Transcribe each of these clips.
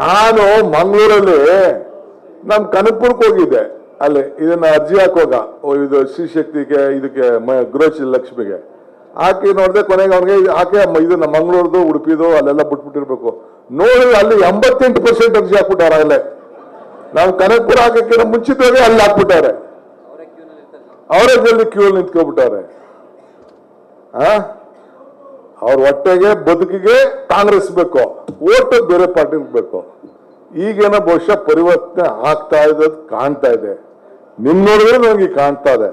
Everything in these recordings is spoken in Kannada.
ನಾನು ಮಂಗಳೂರಲ್ಲಿ ನಮ್ ಕನಕಪುರಕ್ಕೆ ಹೋಗಿದ್ದೆ. ಅಲ್ಲಿ ಇದನ್ನ ಅರ್ಜಿ ಹಾಕುವಾಗ ಇದು ಶ್ರೀಶಕ್ತಿಗೆ ಇದಕ್ಕೆ ಗೃಹಶ್ರೀ ಲಕ್ಷ್ಮಿಗೆ ಹಾಕಿ ನೋಡಿದೆ. ಕೊನೆಗೆ ಅವ್ನಿಗೆ ಹಾಕಿ ಇದನ್ನ ಮಂಗಳೂರ್ದು ಉಡುಪಿದು ಅಲ್ಲೆಲ್ಲ ಬಿಟ್ಬಿಟ್ಟಿರ್ಬೇಕು. ನೋಡಿ ಅಲ್ಲಿ 88% ಅರ್ಜಿ ಹಾಕ್ಬಿಟ್ಟಾರ. ಅಲ್ಲೇ ನಾವು ಕನಕಪುರ ಹಾಕಕ್ಕೆ ಮುಂಚಿತವಾಗಿ ಅಲ್ಲಿ ಹಾಕ್ಬಿಟ್ಟಾರೆ. ಅವರೇ ಜಲ್ದಿ ಕ್ಯೂ ಅಲ್ಲಿ ನಿಂತ್ಕೊಬಿಟ್ಟಾರೆ. ಅವ್ರ ಹೊಟ್ಟೆಗೆ ಬದುಕಿಗೆ ಕಾಂಗ್ರೆಸ್ ಬೇಕು, ಓಟ್ ಬೇರೆ ಪಾರ್ಟಿ ಬೇಕು. ಈಗೇನೋ ಬಹುಶಃ ಪರಿವರ್ತನೆ ಆಗ್ತಾ ಇರೋದು ಕಾಣ್ತಾ ಇದೆ. ನಿಮ್ ನೋಡಿದ್ರೆ ನನಗೆ ಕಾಣ್ತಾ ಇದೆ.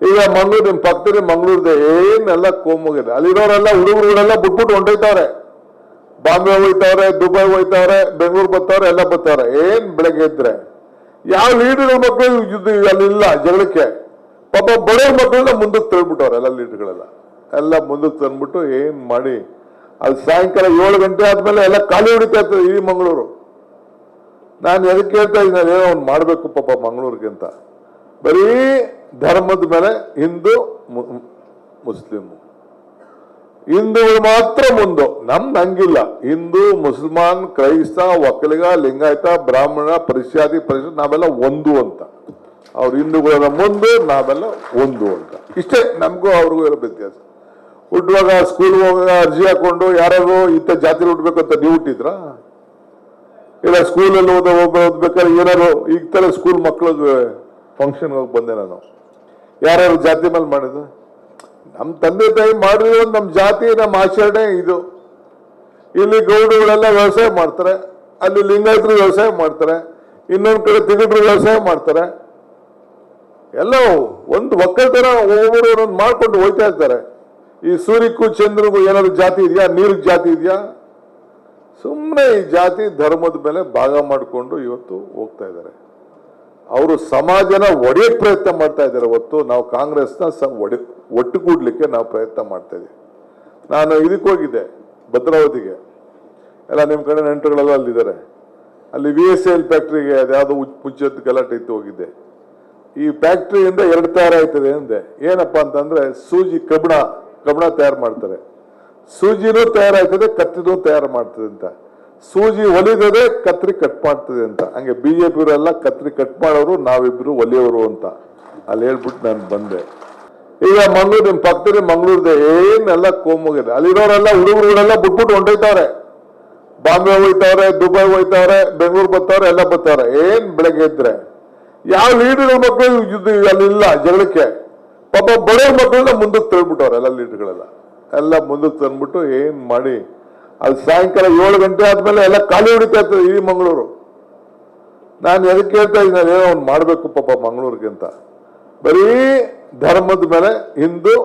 ಈಗ ಮಂಗಳೂರು ನಿಮ್ ಪಕ್ಕದಲ್ಲಿ ಮಂಗಳೂರ್ದೆ ಏನೆಲ್ಲ ಕೋಮುಗಿದೆ. ಅಲ್ಲಿರೋರೆಲ್ಲ ಹುಡುಗರುಗಳೆಲ್ಲ ಬಿಟ್ಬಿಟ್ಟು ಹೊಂಟೈತಾವ್ರೆ. ಬಾಂಬೆ ಹೋಯ್ತವ್ರೆ, ದುಬೈ ಹೋಯ್ತವ್ರೆ, ಬೆಂಗಳೂರು ಬರ್ತಾವ್ರೆ, ಎಲ್ಲ ಬರ್ತಾವ್ರೆ. ಏನ್ ಬೆಳಗ್ಗೆ ಇದ್ರೆ ಯಾವ ಲೀಡರ್ ಮಕ್ಕಳು ಅಲ್ಲಿಲ್ಲ ಜಗಳಕ್ಕೆ. ಪಾಪ ಬಡವ್ರ ಮಕ್ಕಳನ್ನ ಮುಂದಕ್ಕೆ ತಳ್ಬಿಟ್ಟವ್ರೆ. ಎಲ್ಲ ಲೀಡರ್ಗಳೆಲ್ಲ ಎಲ್ಲ ಮುಂದಕ್ಕೆ ತಂದ್ಬಿಟ್ಟು ಏನ್ ಮಾಡಿ ಅಲ್ಲಿ ಸಾಯಂಕಾಲ 7 ಗಂಟೆ ಆದ್ಮೇಲೆ ಎಲ್ಲ ಖಾಲಿ ಹೊಡಿತಾ ಇರ್ತದೆ ಇಡೀ ಮಂಗಳೂರು. ನಾನು ಎದಕ್ಕೆ ಹೇಳ್ತಾ ಇದ್ದೀನಿ, ಏನೋ ಒಂದು ಮಾಡ್ಬೇಕು ಪಾಪ ಮಂಗಳೂರಿಗೆ ಅಂತ. ಬರೀ ಧರ್ಮದ ಮೇಲೆ ಹಿಂದೂ ಮುಸ್ಲಿಂ, ಹಿಂದೂಗಳು ಮಾತ್ರ ಮುಂದು. ನಮ್ದು ಹಂಗಿಲ್ಲ. ಹಿಂದೂ, ಮುಸಲ್ಮಾನ್, ಕ್ರೈಸ್ತ, ಒಕ್ಕಲಿಗ, ಲಿಂಗಾಯತ, ಬ್ರಾಹ್ಮಣ, ಪರಿಶಾದಿ, ಪರಿಷತ್ ನಾವೆಲ್ಲ ಒಂದು ಅಂತ. ಅವ್ರು ಹಿಂದೂಗಳ ಮುಂದೆ, ನಾವೆಲ್ಲ ಒಂದು ಅಂತ. ಇಷ್ಟೇ ನಮಗೂ ಅವ್ರಿಗೂ ಇರೋ ವ್ಯತ್ಯಾಸ. ಹುಟ್ಟುವಾಗ ಸ್ಕೂಲ್ ಹೋಗುವಾಗ ಅರ್ಜಿ ಹಾಕೊಂಡು ಯಾರು ಇಂಥ ಜಾತಿ ಹುಟ್ಟಬೇಕು ಅಂತ ನೀವು ಹುಟ್ಟಿದ್ರ? ಇಲ್ಲ ಸ್ಕೂಲಲ್ಲಿ ಓದ್ಬೇಕಾದ್ರೆ ಏನಾರು ಈಗ ತರ ಸ್ಕೂಲ್ ಮಕ್ಕಳು ಫಂಕ್ಷನ್ ಹೋಗಿ ಬಂದೆ ನಾನು. ಯಾರ್ಯಾರು ಜಾತಿ ಮೇಲೆ ಮಾಡಿದ್ರು? ನಮ್ಮ ತಂದೆ ತಾಯಿ ಮಾಡಿದ್ರು. ನಮ್ಮ ಜಾತಿ, ನಮ್ಮ ಆಚರಣೆ ಇದು. ಇಲ್ಲಿ ಗೌಡಗಳೆಲ್ಲ ವ್ಯವಸಾಯ ಮಾಡ್ತಾರೆ, ಅಲ್ಲಿ ಲಿಂಗಾಯತರು ವ್ಯವಸಾಯ ಮಾಡ್ತಾರೆ, ಇನ್ನೊಂದು ಕಡೆ ತಿಗಡರು ವ್ಯವಸಾಯ ಮಾಡ್ತಾರೆ. ಎಲ್ಲ ಒಂದು ಒಕ್ಕಲ್ತನ ಒಬ್ಬೊಬ್ಬರು ಒಂದೊಂದು ಮಾಡ್ಕೊಂಡು ಹೋಗ್ತಾ ಇರ್ತಾರೆ. ಈ ಸೂರ್ಯಕ್ಕೂ ಚಂದ್ರಿಗೂ ಏನಾದ್ರು ಜಾತಿ ಇದೆಯಾ? ನೀರಿಗೆ ಜಾತಿ ಇದೆಯಾ? ಸುಮ್ಮನೆ ಈ ಜಾತಿ ಧರ್ಮದ ಮೇಲೆ ಭಾಗ ಮಾಡಿಕೊಂಡು ಇವತ್ತು ಹೋಗ್ತಾ ಇದ್ದಾರೆ. ಅವರು ಸಮಾಜನ ಒಡೆಯಕ್ಕೆ ಪ್ರಯತ್ನ ಮಾಡ್ತಾ ಇದ್ದಾರೆ ಹೊತ್ತು ನಾವು ಕಾಂಗ್ರೆಸ್ನ ಒಟ್ಟುಗೂಡ್ಲಿಕ್ಕೆ ನಾವು ಪ್ರಯತ್ನ ಮಾಡ್ತಾ ಇದ್ದೀವಿ. ನಾನು ಇದಕ್ಕೆ ಹೋಗಿದ್ದೆ ಭದ್ರಾವತಿಗೆ. ಎಲ್ಲ ನಿಮ್ಮ ಕಡೆ ನೆಂಟರುಗಳೆಲ್ಲ ಅಲ್ಲಿದ್ದಾರೆ. ಅಲ್ಲಿ VSL ಫ್ಯಾಕ್ಟ್ರಿಗೆ ಅದ್ಯಾವುದೋ ಮುಚ್ಚದ ಗಲಾಟೆ ಇತ್ತು, ಹೋಗಿದ್ದೆ. ಈ ಫ್ಯಾಕ್ಟ್ರಿಯಿಂದ 2 ತಯಾರಾಯ್ತದೆ ಅಂದೆ. ಏನಪ್ಪ ಅಂತಂದ್ರೆ ಸೂಜಿ ಕಬ್ಬಣ ತಯಾರು ಮಾಡ್ತಾರೆ. ಸೂಜಿನೂ ತಯಾರಾಯ್ತದೆ, ಕತ್ತಿನೂ ತಯಾರು ಮಾಡ್ತದೆ ಅಂತ. ಸೂಜಿ ಹೊಲಿದದೆ, ಕತ್ರಿ ಕಟ್ ಮಾಡ್ತದೆ ಅಂತ. ಹಂಗೆ BJP ಕತ್ರಿ ಕಟ್ ಮಾಡೋರು, ನಾವಿಬ್ರು ಒಲಿಯೋರು ಅಂತ ಅಲ್ಲಿ ಹೇಳ್ಬಿಟ್ಟು ನಾನು ಬಂದೆ. ಈಗ ಮಂಗಳೂರು ನಿಮ್ ಪಕ್ಕದಲ್ಲಿ ಮಂಗಳೂರ್ದೆ ಏನೆಲ್ಲ ಕೋಮುಗಿದೆ. ಅಲ್ಲಿರೋರೆಲ್ಲ ಹುಡುಗರುಗಳೆಲ್ಲ ಬಿಟ್ಬಿಟ್ಟು ಹೊಂಟೈತಾವ್ರೆ. ಬಾಂಬೆ ಹೋಯ್ತವ್ರೆ, ದುಬೈ ಹೋಯ್ತವ್ರೆ, ಬೆಂಗಳೂರು ಬರ್ತಾವ್ರೆ, ಎಲ್ಲ ಬರ್ತಾವ್ರೆ. ಏನ್ ಬೆಳಗ್ಗೆ ಇದ್ರೆ ಯಾವ ಲೀಡರ್ ಮಕ್ಕಳು ಅಲ್ಲಿಲ್ಲ ಜಗಳಕ್ಕೆ. ಪಾಪ ಬಡವ್ರ ಮಕ್ಕಳನ್ನ ಮುಂದಕ್ಕೆ ತಳ್ಬಿಟ್ಟವ್ರೆ. ಎಲ್ಲ ಲೀಡರ್ಗಳೆಲ್ಲ ಎಲ್ಲ ಮುಂದಕ್ಕೆ ತಂದ್ಬಿಟ್ಟು ಏನ್ ಮಾಡಿ ಅಲ್ಲಿ ಸಾಯಂಕಾಲ 7 ಗಂಟೆ ಆದ್ಮೇಲೆ ಎಲ್ಲ ಖಾಲಿ ಹೊಡಿತಾ ಇರ್ತದೆ ಇಡೀ ಮಂಗಳೂರು. ನಾನು ಎದಕ್ಕೆ ಹೇಳ್ತಾ ಇದ್ದೀನಿ, ಏನೋ ಒಂದು ಮಾಡ್ಬೇಕು ಪಾಪ ಮಂಗಳೂರಿಗೆ ಅಂತ. ಬರೀ ಧರ್ಮದ ಮೇಲೆ ಹಿಂದೂ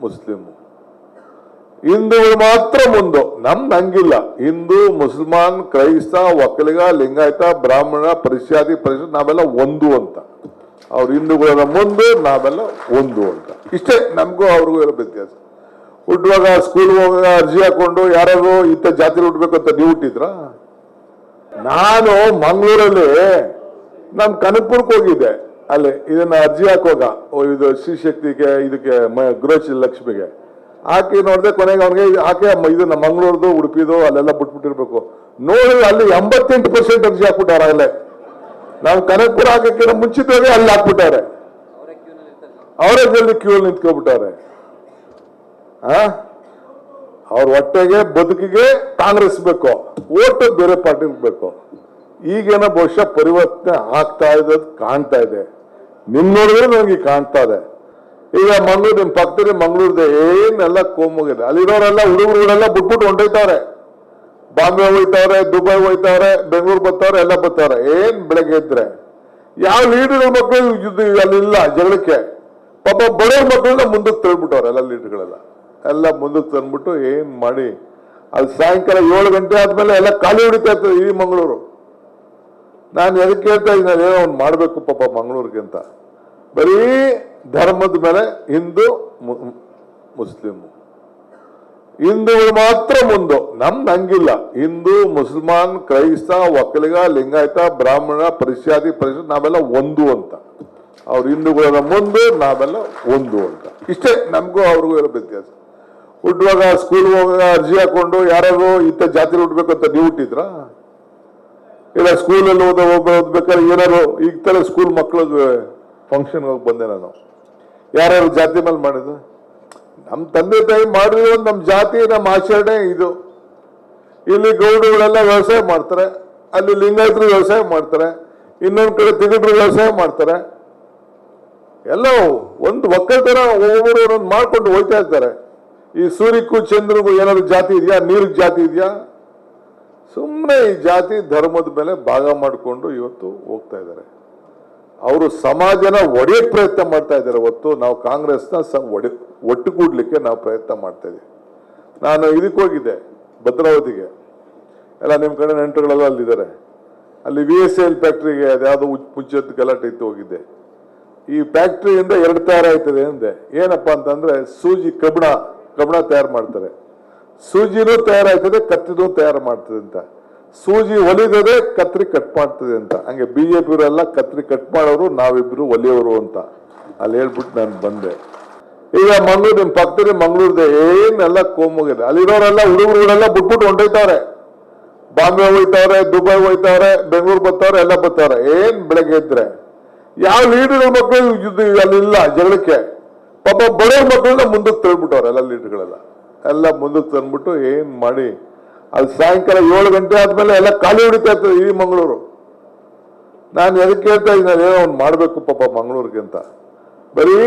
ಮುಸ್ಲಿಂ, ಹಿಂದೂಗಳು ಮಾತ್ರ ಮುಂದು. ನಮ್ದು ಹಂಗಿಲ್ಲ. ಹಿಂದೂ, ಮುಸಲ್ಮಾನ್, ಕ್ರೈಸ್ತ, ಒಕ್ಕಲಿಗ, ಲಿಂಗಾಯತ, ಬ್ರಾಹ್ಮಣ, ಪರಿಶಾದಿ, ಪರಿಷತ್ ನಾವೆಲ್ಲ ಒಂದು ಅಂತ. ಅವ್ರು ಹಿಂದೂಗಳ ಮುಂದೆ, ನಾವೆಲ್ಲ ಒಂದು ಅಂತ. ಇಷ್ಟೇ ನಮಗೂ ಅವ್ರಿಗೂ ಇರೋ ವ್ಯತ್ಯಾಸ. ಹುಟ್ಟುವಾಗ ಸ್ಕೂಲ್ ಹೋಗುವಾಗ ಅರ್ಜಿ ಹಾಕೊಂಡು ಯಾರು ಇಂಥ ಜಾತಿ ಹುಟ್ಟಬೇಕು ಅಂತ ನೀವು ಹುಟ್ಟಿದ್ರ? ನಾನು ಮಂಗಳೂರಲ್ಲಿ ನಮ್ ಕನಕಪುರಕ್ಕೆ ಹೋಗಿದ್ದೆ. ಅಲ್ಲಿ ಇದನ್ನ ಅರ್ಜಿ ಹಾಕುವಾಗ ಇದು ಶ್ರೀಶಕ್ತಿಗೆ ಇದಕ್ಕೆ ಗೃಹಶ್ರೀ ಲಕ್ಷ್ಮಿಗೆ ಹಾಕಿ ನೋಡಿದೆ. ಕೊನೆಗೆ ಅವ್ನಿಗೆ ಹಾಕಿ ಇದನ್ನ ಮಂಗಳೂರ್ದು ಉಡುಪಿದು ಅಲ್ಲೆಲ್ಲ ಬಿಟ್ಬಿಟ್ಟಿರ್ಬೇಕು. ನೋಡಿ ಅಲ್ಲಿ 88% ಅರ್ಜಿ ಹಾಕ್ಬಿಟ್ಟಾರ. ಅಲ್ಲೇ ನಾವು ಕನಕಪುರ ಹಾಕಕ್ಕೆ ಮುಂಚಿತವಾಗಿ ಅಲ್ಲಿ ಹಾಕ್ಬಿಟ್ಟಾರೆ. ಅವರೇ ಜಲ್ದಿ ಕ್ಯೂ ಅಲ್ಲಿ ನಿಂತ್ಕೊಬಿಟ್ಟಾರೆ. ಅವ್ರ ಹೊಟ್ಟೆಗೆ ಬದುಕಿಗೆ ಕಾಂಗ್ರೆಸ್ ಬೇಕು, ಓಟ್ ಬೇರೆ ಪಾರ್ಟಿ ಬೇಕು. ಈಗೇನೋ ಬಹುಶಃ ಪರಿವರ್ತನೆ ಆಗ್ತಾ ಇರೋದು ಕಾಣ್ತಾ ಇದೆ. ನಿಮ್ ನೋಡಿದ್ರೆ ನನಗೆ ಕಾಣ್ತಾ ಇದೆ. ಈಗ ಮಂಗಳೂರು ನಿಮ್ ಪಕ್ಕದಲ್ಲಿ ಮಂಗಳೂರ್ದೆ ಏನೆಲ್ಲ ಕೋಮುಗಿದೆ. ಅಲ್ಲಿರೋರೆಲ್ಲ ಹುಡುಗರುಗಳೆಲ್ಲ ಬಿಟ್ಬಿಟ್ಟು ಹೊಂಟೈತಾವ್ರೆ. ಬಾಂಬೆ ಹೋಯ್ತವ್ರೆ, ದುಬೈ ಹೋಯ್ತವ್ರೆ, ಬೆಂಗಳೂರು ಬರ್ತಾವ್ರೆ, ಎಲ್ಲ ಬರ್ತಾವ್ರೆ. ಏನ್ ಬೆಳಗ್ಗೆ ಇದ್ರೆ ಯಾವ ಲೀಡರ್ ಮಕ್ಕಳು ಅಲ್ಲಿಲ್ಲ ಜಗಳಕ್ಕೆ. ಪಾಪ ಬಡವ್ರ ಮಕ್ಕಳನ್ನ ಮುಂದಕ್ಕೆ ತಳ್ಬಿಟ್ಟವ್ರೆ. ಎಲ್ಲ ಲೀಡರ್ಗಳೆಲ್ಲ ಎಲ್ಲ ಮುಂದಕ್ಕೆ ತಂದ್ಬಿಟ್ಟು ಏನ್ ಮಾಡಿ ಅಲ್ಲಿ ಸಾಯಂಕಾಲ 7 ಗಂಟೆ ಆದ್ಮೇಲೆ ಎಲ್ಲ ಖಾಲಿ ಹೊಡಿತಾ ಇರ್ತದೆ ಇಡೀ ಮಂಗಳೂರು. ನಾನು ಎದಕ್ಕೆ ಹೇಳ್ತಾ ಇದ್ದೀನಿ, ಏನೋ ಒಂದು ಮಾಡ್ಬೇಕು ಪಾಪ ಮಂಗಳೂರಿಗೆ ಅಂತ. ಬರೀ ಧರ್ಮದ ಮೇಲೆ ಹಿಂದೂ ಮುಸ್ಲಿಂ, ಹಿಂದೂಗಳು ಮಾತ್ರ ಮುಂದು. ನಮ್ದು ಹಂಗಿಲ್ಲ. ಹಿಂದೂ, ಮುಸಲ್ಮಾನ್, ಕ್ರೈಸ್ತ, ಒಕ್ಕಲಿಗ, ಲಿಂಗಾಯತ, ಬ್ರಾಹ್ಮಣ, ಪರಿಶಾದಿ, ಪರಿಷತ್ ನಾವೆಲ್ಲ ಒಂದು ಅಂತ. ಅವ್ರು ಹಿಂದೂಗಳ ಮುಂದೆ, ನಾವೆಲ್ಲ ಒಂದು ಅಂತ. ಇಷ್ಟೇ ನಮಗೂ ಅವ್ರಿಗೂ ಇರೋ ವ್ಯತ್ಯಾಸ. ಹುಟ್ಟುವಾಗ ಸ್ಕೂಲ್ ಹೋಗುವಾಗ ಅರ್ಜಿ ಹಾಕೊಂಡು ಯಾರು ಇಂಥ ಜಾತಿ ಹುಟ್ಟಬೇಕು ಅಂತ ನೀವು ಹುಟ್ಟಿದ್ರ? ಇಲ್ಲ ಸ್ಕೂಲಲ್ಲಿ ಓದ್ಬೇಕಾದ್ರೆ ಏನಾರು ಈಗ ತರ ಸ್ಕೂಲ್ ಮಕ್ಕಳಿಗೆ ಫಂಕ್ಷನ್ ಹೋಗಿ ಬಂದೆ ನಾನು, ಯಾರ್ಯಾರು ಜಾತಿ ಮೇಲೆ ಮಾಡಿದ್ರು? ನಮ್ಮ ತಂದೆ ತಾಯಿ ಮಾಡಿರೋ ನಮ್ಮ ಜಾತಿ ನಮ್ಮ ಆಚರಣೆ ಇದು. ಇಲ್ಲಿ ಗೌಡಗಳೆಲ್ಲ ವ್ಯವಸಾಯ ಮಾಡ್ತಾರೆ, ಅಲ್ಲಿ ಲಿಂಗಾಯತರು ವ್ಯವಸಾಯ ಮಾಡ್ತಾರೆ, ಇನ್ನೊಂದು ಕಡೆ ತಿಗಡ್ರು ವ್ಯವಸಾಯ ಮಾಡ್ತಾರೆ. ಎಲ್ಲ ಒಂದು ಒಕ್ಕಲ್ತನ ಒಬ್ಬರು ಮಾಡ್ಕೊಂಡು ಹೋಗ್ತಾ ಇರ್ತಾರೆ. ಈ ಸೂರ್ಯಕ್ಕೂ ಚಂದ್ರಿಗೂ ಏನಾದ್ರು ಜಾತಿ ಇದೆಯಾ? ನೀರಿಗೆ ಜಾತಿ ಇದೆಯಾ? ಸುಮ್ಮನೆ ಈ ಜಾತಿ ಧರ್ಮದ ಮೇಲೆ ಭಾಗ ಮಾಡಿಕೊಂಡು ಇವತ್ತು ಹೋಗ್ತಾ ಇದ್ದಾರೆ. ಅವರು ಸಮಾಜನ ಒಡೆಯಕ್ಕೆ ಪ್ರಯತ್ನ ಮಾಡ್ತಾ ಇದ್ದಾರೆ ಹೊತ್ತು ನಾವು ಕಾಂಗ್ರೆಸ್ನ ಒಟ್ಟುಗೂಡ್ಲಿಕ್ಕೆ ನಾವು ಪ್ರಯತ್ನ ಮಾಡ್ತಾ ಇದ್ದೀವಿ. ನಾನು ಇದಕ್ಕೆ ಹೋಗಿದ್ದೆ ಭದ್ರಾವತಿಗೆ, ಎಲ್ಲ ನಿಮ್ಮ ಕಡೆ ನೆಂಟರುಗಳೆಲ್ಲ ಅಲ್ಲಿದ್ದಾರೆ. ಅಲ್ಲಿ VSL ಫ್ಯಾಕ್ಟ್ರಿಗೆ ಅದ್ಯಾವುದೋ ಮುಂಚೆದ್ದು ಗಲಾಟೆ ಇತ್ತು, ಹೋಗಿದ್ದೆ. ಈ ಫ್ಯಾಕ್ಟ್ರಿಯಿಂದ 2 ತಯಾರಾಯ್ತದೆ ಅಂದೆ. ಏನಪ್ಪಾ ಅಂತಂದ್ರೆ ಸೂಜಿ ಕಬ್ಬಣ ತಯಾರು ಮಾಡ್ತಾರೆ, ಸೂಜಿನೂ ತಯಾರಾಯ್ತದೆ, ಕತ್ತಿನೂ ತಯಾರು ಮಾಡ್ತದೆ ಅಂತ. ಸೂಜಿ ಹೊಲಿದದೆ, ಕತ್ರಿ ಕಟ್ ಮಾಡ್ತದೆ ಅಂತ. ಹಂಗೆ BJP ಕತ್ರಿ ಕಟ್ ಮಾಡೋರು, ನಾವಿಬ್ರು ಒಲಿಯೋರು ಅಂತ ಅಲ್ಲಿ ಹೇಳ್ಬಿಟ್ಟು ನಾನು ಬಂದೆ. ಈಗ ಮಂಗಳೂರು ನಿಮ್ ಪಕ್ಕದಲ್ಲಿ ಮಂಗಳೂರಿದೆ, ಏನೆಲ್ಲ ಕೋಮುಗಿದೆ. ಅಲ್ಲಿರೋರೆಲ್ಲ ಹುಡುಗರುಗಳೆಲ್ಲ ಬಿಟ್ಬಿಟ್ಟು ಹೊಂಟೋಯ್ತವ್ರೆ. ಬಾಂಬೆ ಹೋಯ್ತವ್ರೆ, ದುಬೈ ಹೋಯ್ತವ್ರೆ, ಬೆಂಗಳೂರು ಬರ್ತಾವ್ರೆ, ಎಲ್ಲ ಬರ್ತಾವ್ರೆ. ಏನ್ ಬೆಳಗ್ಗೆ ಇದ್ರೆ ಯಾವ ಲೀಡರ್ ಮಕ್ಕಳು ಅಲ್ಲಿಲ್ಲ ಜಗಳಕ್ಕೆ. ಪಾಪ ಬಡವ್ರ ಮಕ್ಕಳನ್ನ ಮುಂದಕ್ಕೆ ತಳ್ಬಿಟ್ಟವ್ರೆ ಎಲ್ಲ ಲೀಡರ್ಗಳೆಲ್ಲ. ಎಲ್ಲ ಮುಂದಕ್ಕೆ ತಂದ್ಬಿಟ್ಟು ಏನ್ ಮಾಡಿ ಅಲ್ಲಿ ಸಾಯಂಕಾಲ 7 ಗಂಟೆ ಆದ್ಮೇಲೆ ಎಲ್ಲ ಖಾಲಿ ಹೊಡಿತಾ ಇರ್ತದೆ ಈ ಮಂಗಳೂರು. ನಾನು ಎದಕ್ಕೆ ಹೇಳ್ತಾ ಇದ್ದೀನಿ, ಏನೋ ಒಂದು ಮಾಡ್ಬೇಕು ಪಾಪ ಮಂಗಳೂರಿಗೆ ಅಂತ. ಬರೀ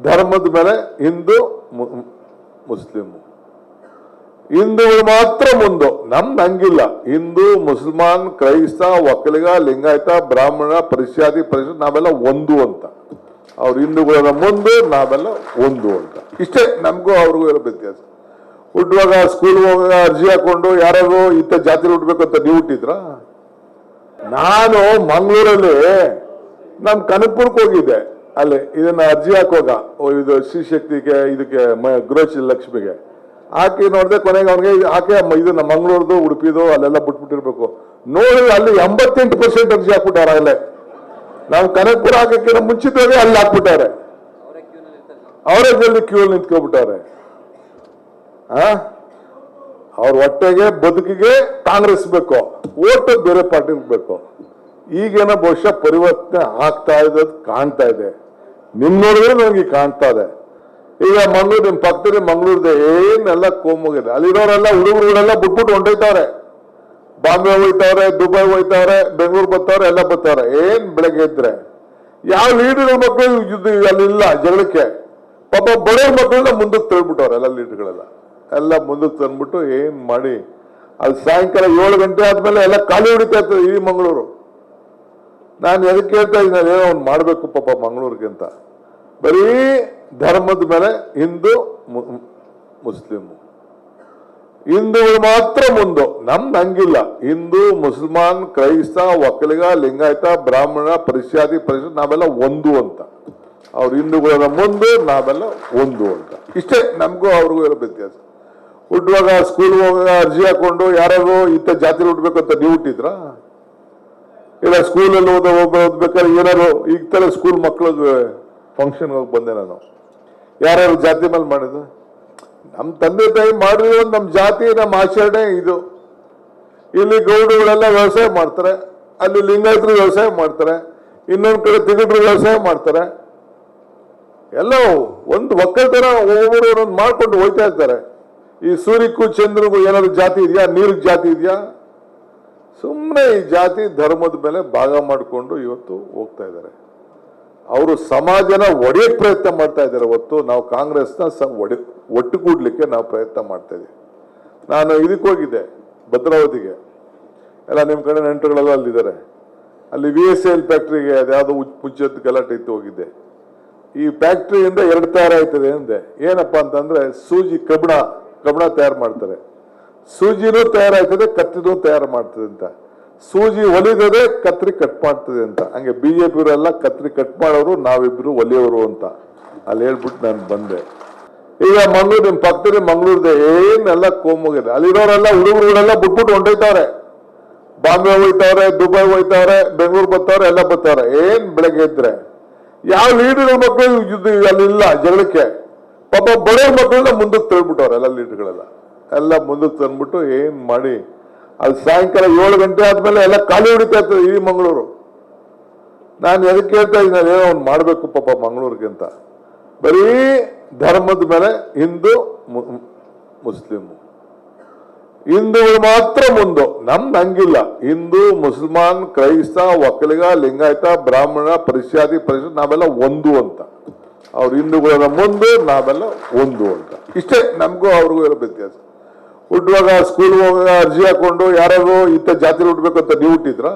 ಧರ್ಮದ ಮೇಲೆ ಹಿಂದೂ ಮುಸ್ಲಿಮು, ಹಿಂದೂಗಳು ಮಾತ್ರ ಮುಂದು. ನಮ್ದು ಹಂಗಿಲ್ಲ. ಹಿಂದೂ, ಮುಸಲ್ಮಾನ್, ಕ್ರೈಸ್ತ, ಒಕ್ಕಲಿಗ, ಲಿಂಗಾಯತ, ಬ್ರಾಹ್ಮಣ, ಪರಿಶಾದಿ, ಪರಿಶಿಷ್ಟ ನಾವೆಲ್ಲ ಒಂದು ಅಂತ. ಅವ್ರು ಹಿಂದೂಗಳ ಮುಂದೆ, ನಾವೆಲ್ಲ ಒಂದು ಅಂತ. ಇಷ್ಟೇ ನಮಗೂ ಅವ್ರಿಗೂ ಇರೋ ವ್ಯತ್ಯಾಸ. ಹುಟ್ಟುವಾಗ ಸ್ಕೂಲ್ ಹೋಗುವಾಗ ಅರ್ಜಿ ಹಾಕೊಂಡು ಯಾರು ಇಂಥ ಜಾತಿ ಹುಟ್ಟಬೇಕು ಅಂತ ನೀವು ಹುಟ್ಟಿದ್ರ? ನಾನು ಮಂಗಳೂರಲ್ಲಿ ನಮ್ ಕನಕಪುರಕ್ಕೆ ಹೋಗಿದ್ದೆ. ಅಲ್ಲಿ ಇದನ್ನ ಅರ್ಜಿ ಹಾಕುವಾಗ ಇದು ಶ್ರೀಶಕ್ತಿಗೆ, ಇದಕ್ಕೆ ಗೃಹಲಕ್ಷ್ಮಿಗೆ ಹಾಕಿ ನೋಡಿದೆ. ಕೊನೆಗೆ ಅವ್ನಿಗೆ ಹಾಕಿ ಇದನ್ನ ಮಂಗಳೂರ್ದು, ಉಡುಪಿದು ಅಲ್ಲೆಲ್ಲ ಬಿಟ್ಬಿಟ್ಟಿರ್ಬೇಕು. ನೋಡಿ ಅಲ್ಲಿ 88% ಅರ್ಜಿ ಹಾಕ್ಬಿಟ್ಟಾರ. ಅಲ್ಲೇ ನಾವು ಕನಕಪುರ ಹಾಕಕ್ಕೆ ಮುಂಚಿತವಾಗಿ ಅಲ್ಲಿ ಹಾಕ್ಬಿಟ್ಟಾರೆ. ಅವರೇ ಜಲ್ದಿ ಕ್ಯೂ ಅಲ್ಲಿ ನಿಂತ್ಕೊಬಿಟ್ಟಾರೆ. ಅವ್ರ ಹೊಟ್ಟೆಗೆ ಬದುಕಿಗೆ ಕಾಂಗ್ರೆಸ್ ಬೇಕು, ಓಟ್ ಬೇರೆ ಪಾರ್ಟಿಗೆ ಬೇಕು. ಈಗೇನೋ ಬಹುಶಃ ಪರಿವರ್ತನೆ ಆಗ್ತಾ ಇರೋದು ಕಾಣ್ತಾ ಇದೆ. ನಿಮ್ ನೋಡಿದ್ರೆ ನನಗೆ ಕಾಣ್ತಾ ಇದೆ. ಈಗ ಮಂಗಳೂರು ನಿಮ್ ಪಕ್ಕದಲ್ಲಿ ಮಂಗಳೂರಿದೆ, ಏನೆಲ್ಲ ಕೋಮುಗಿದೆ. ಅಲ್ಲಿರೋರೆಲ್ಲ ಹುಡುಗರುಗಳೆಲ್ಲ ಬಿಟ್ಬಿಟ್ಟು ಹೊಂಟೋಯ್ತವ್ರೆ. ಬಾಂಬೆ ಹೋಯ್ತವ್ರೆ, ದುಬೈ ಹೋಯ್ತವ್ರೆ, ಬೆಂಗಳೂರು ಬರ್ತಾವ್ರೆ, ಎಲ್ಲ ಬರ್ತಾವ್ರೆ. ಏನ್ ಬೆಳಗ್ಗೆ ಇದ್ರೆ ಯಾವ ಲೀಡರ್ ಮಕ್ಕಳು ಅಲ್ಲಿಲ್ಲ ಜಗಳಕ್ಕೆ. ಪಾಪ ಬಡವ್ರ ಮಕ್ಕಳನ್ನ ಮುಂದಕ್ಕೆ ತಳ್ಬಿಟ್ಟವ್ರೆ ಎಲ್ಲ ಲೀಡರ್ಗಳೆಲ್ಲ. ಎಲ್ಲ ಮುಂದಕ್ಕೆ ತಂದ್ಬಿಟ್ಟು ಏನ್ ಮಾಡಿ ಅಲ್ಲಿ ಸಾಯಂಕಾಲ 7 ಗಂಟೆ ಆದ್ಮೇಲೆ ಎಲ್ಲ ಖಾಲಿ ಹೊಡಿತಾ ಇರ್ತದೆ ಈ ಮಂಗಳೂರು. ನಾನು ಎದಕ್ಕೆ ಹೇಳ್ತಾ ಇದ್ದೀನಿ, ಏನೋ ಒಂದು ಮಾಡ್ಬೇಕು ಪಾಪ ಮಂಗಳೂರಿಗೆ ಅಂತ. ಬರೀ ಧರ್ಮದ ಮೇಲೆ ಹಿಂದೂ ಮುಸ್ಲಿಮು, ಹಿಂದೂಗಳು ಮಾತ್ರ ಮುಂದು. ನಮ್ದು ಹಂಗಿಲ್ಲ. ಹಿಂದೂ, ಮುಸಲ್ಮಾನ್, ಕ್ರೈಸ್ತ, ಒಕ್ಕಲಿಗ, ಲಿಂಗಾಯತ, ಬ್ರಾಹ್ಮಣ, ಪರಿಶಾದಿ, ಪರಿಶಿಷ್ಟ ನಾವೆಲ್ಲ ಒಂದು ಅಂತ. ಅವ್ರು ಹಿಂದೂಗಳ ಮುಂದೆ, ನಾವೆಲ್ಲ ಒಂದು ಅಂತ. ಇಷ್ಟೇ ನಮಗೂ ಅವ್ರಿಗೂ ಇರೋ ವ್ಯತ್ಯಾಸ. ಹುಟ್ಟುವಾಗ ಸ್ಕೂಲ್ ಹೋಗುವಾಗ ಅರ್ಜಿ ಹಾಕೊಂಡು ಯಾರು ಇಂಥ ಜಾತಿ ಹುಟ್ಟಬೇಕು ಅಂತ ನೀವು ಹುಟ್ಟಿದ್ರ? ಇಲ್ಲ ಸ್ಕೂಲಲ್ಲಿ ಓದ್ಬೇಕಾದ್ರೆ ಏನಾರು ಈಗ ತರ ಸ್ಕೂಲ್ ಮಕ್ಕಳಿಗೆ ಫಂಕ್ಷನ್ ಹೋಗಿ ಬಂದೆ ನಾನು, ಯಾರ್ಯಾರು ಜಾತಿ ಮೇಲೆ ಮಾಡಿದ್ರು? ನಮ್ಮ ತಂದೆ ತಾಯಿ ಮಾಡಿರೋ ನಮ್ಮ ಜಾತಿ ನಮ್ಮ ಆಚರಣೆ ಇದು. ಇಲ್ಲಿ ಗೌಡಗಳೆಲ್ಲ ವ್ಯವಸಾಯ ಮಾಡ್ತಾರೆ, ಅಲ್ಲಿ ಲಿಂಗಾಯತರು ವ್ಯವಸಾಯ ಮಾಡ್ತಾರೆ, ಇನ್ನೊಂದು ಕಡೆ ತಿಗಡ್ರು ವ್ಯವಸಾಯ ಮಾಡ್ತಾರೆ. ಎಲ್ಲ ಒಂದು ಒಕ್ಕಲ್ತನ ಒಬ್ಬರು ಮಾಡ್ಕೊಂಡು ಹೋಗ್ತಾ ಇರ್ತಾರೆ. ಈ ಸೂರ್ಯಕ್ಕೂ ಚಂದ್ರಿಗೂ ಏನಾದ್ರು ಜಾತಿ ಇದೆಯಾ? ನೀರಿಗೆ ಜಾತಿ ಇದೆಯಾ? ಸುಮ್ಮನೆ ಈ ಜಾತಿ ಧರ್ಮದ ಮೇಲೆ ಭಾಗ ಮಾಡಿಕೊಂಡು ಇವತ್ತು ಹೋಗ್ತಾ ಇದ್ದಾರೆ. ಅವರು ಸಮಾಜನ ಒಡೆಯಕ್ಕೆ ಪ್ರಯತ್ನ ಮಾಡ್ತಾ ಇದ್ದಾರೆ ಹೊತ್ತು ನಾವು ಕಾಂಗ್ರೆಸ್ನ ಒಟ್ಟುಗೂಡ್ಲಿಕ್ಕೆ ನಾವು ಪ್ರಯತ್ನ ಮಾಡ್ತಾ ಇದೀವಿ. ನಾನು ಇದಕ್ಕೆ ಹೋಗಿದ್ದೆ ಭದ್ರಾವತಿಗೆ, ಎಲ್ಲ ನಿಮ್ಮ ಕಡೆ ನೆಂಟರುಗಳೆಲ್ಲ ಅಲ್ಲಿದ್ದಾರೆ. ಅಲ್ಲಿ VSL ಫ್ಯಾಕ್ಟ್ರಿಗೆ ಅದ್ಯಾವುದೋ ಮುಂಚೆದ್ದು ಗಲಾಟೆ ಇತ್ತು, ಹೋಗಿದ್ದೆ. ಈ ಫ್ಯಾಕ್ಟ್ರಿಯಿಂದ 2 ತಯಾರಾಯ್ತದೆ ಅಂದೆ. ಏನಪ್ಪಾ ಅಂತಂದ್ರೆ ಸೂಜಿ ಕಬ್ಬಣ ತಯಾರು ಮಾಡ್ತಾರೆ, ಸೂಜಿನೂ ತಯಾರಾಯ್ತದೆ, ಕತ್ತಿನೂ ತಯಾರು ಮಾಡ್ತದೆ ಅಂತ. ಸೂಜಿ ಹೊಲಿದದೆ, ಕತ್ರಿ ಕಟ್ ಮಾಡ್ತದೆ ಅಂತ. ಹಂಗೆ BJP ಕತ್ರಿ ಕಟ್ ಮಾಡೋರು, ನಾವಿಬ್ರು ಒಲಿಯೋರು ಅಂತ ಅಲ್ಲಿ ಹೇಳ್ಬಿಟ್ಟು ನಾನು ಬಂದೆ. ಈಗ ಮಂಗಳೂರು ನಿಮ್ ಪಕ್ಕದಲ್ಲಿ ಮಂಗಳೂರಿದೆ, ಏನೆಲ್ಲ ಕೋಮುಗಿದೆ. ಅಲ್ಲಿರೋರೆಲ್ಲ ಹುಡುಗರುಗಳೆಲ್ಲ ಬಿಟ್ಬಿಟ್ಟು ಹೊಂಟೋಯ್ತವ್ರೆ. ಬಾಂಬೆ ಹೋಯ್ತವ್ರೆ, ದುಬೈ ಹೋಯ್ತವ್ರೆ, ಬೆಂಗಳೂರು ಬರ್ತಾವ್ರೆ, ಎಲ್ಲ ಬರ್ತಾವ್ರೆ. ಏನ್ ಬೆಳಗ್ಗೆ ಇದ್ರೆ ಯಾವ ಲೀಡರ್ ಮಕ್ಕಳು ಅಲ್ಲಿಲ್ಲ ಜಗಳಕ್ಕೆ. ಪಾಪ ಬಡವ್ರ ಮಕ್ಕಳನ್ನ ಮುಂದಕ್ಕೆ ತಳ್ಬಿಟ್ಟವ್ರೆ ಎಲ್ಲ ಲೀಡರ್ಗಳೆಲ್ಲ ಎಲ್ಲ ಮುಂದಕ್ಕೆ ತಂದ್ಬಿಟ್ಟು ಏನ್ ಮಾಡಿ ಅದು ಸಾಯಂಕಾಲ 7 ಗಂಟೆ ಆದ್ಮೇಲೆ ಎಲ್ಲ ಖಾಲಿ ಹೊಡಿತಾ ಇರ್ತದೆ ಇಡೀ ಮಂಗಳೂರು. ನಾನು ಎದಕ್ಕೆ ಹೇಳ್ತಾ ಇದ್ದೀನಿ, ಏನೋ ಒಂದು ಮಾಡಬೇಕು ಪಾಪ ಮಂಗಳೂರಿಗೆ ಅಂತ. ಬರೀ ಧರ್ಮದ ಮೇಲೆ ಹಿಂದೂ ಮುಸ್ಲಿಂ, ಹಿಂದೂಗಳು ಮಾತ್ರ ಮುಂದು. ನಮ್ದು ಹಂಗಿಲ್ಲ. ಹಿಂದೂ, ಮುಸಲ್ಮಾನ್, ಕ್ರೈಸ್ತ, ಒಕ್ಕಲಿಗ, ಲಿಂಗಾಯತ, ಬ್ರಾಹ್ಮಣ, ಪರಿಶಾದಿ, ನಾವೆಲ್ಲ ಒಂದು ಅಂತ. ಅವ್ರು ಹಿಂದೂಗಳನ್ನ ಮುಂದೆ, ನಾವೆಲ್ಲ ಒಂದು ಅಂತ. ಇಷ್ಟೇ ನಮಗೂ ಅವ್ರಿಗೂ ಇರೋ ವ್ಯತ್ಯಾಸ. ಹುಟ್ಟುವಾಗ ಸ್ಕೂಲ್ ಹೋಗುವಾಗ ಅರ್ಜಿ ಹಾಕೊಂಡು ಯಾರು ಇಂಥ ಜಾತಿ ಹುಟ್ಟಬೇಕು ಅಂತ ನೀವು ಹುಟ್ಟಿದ್ರಾ?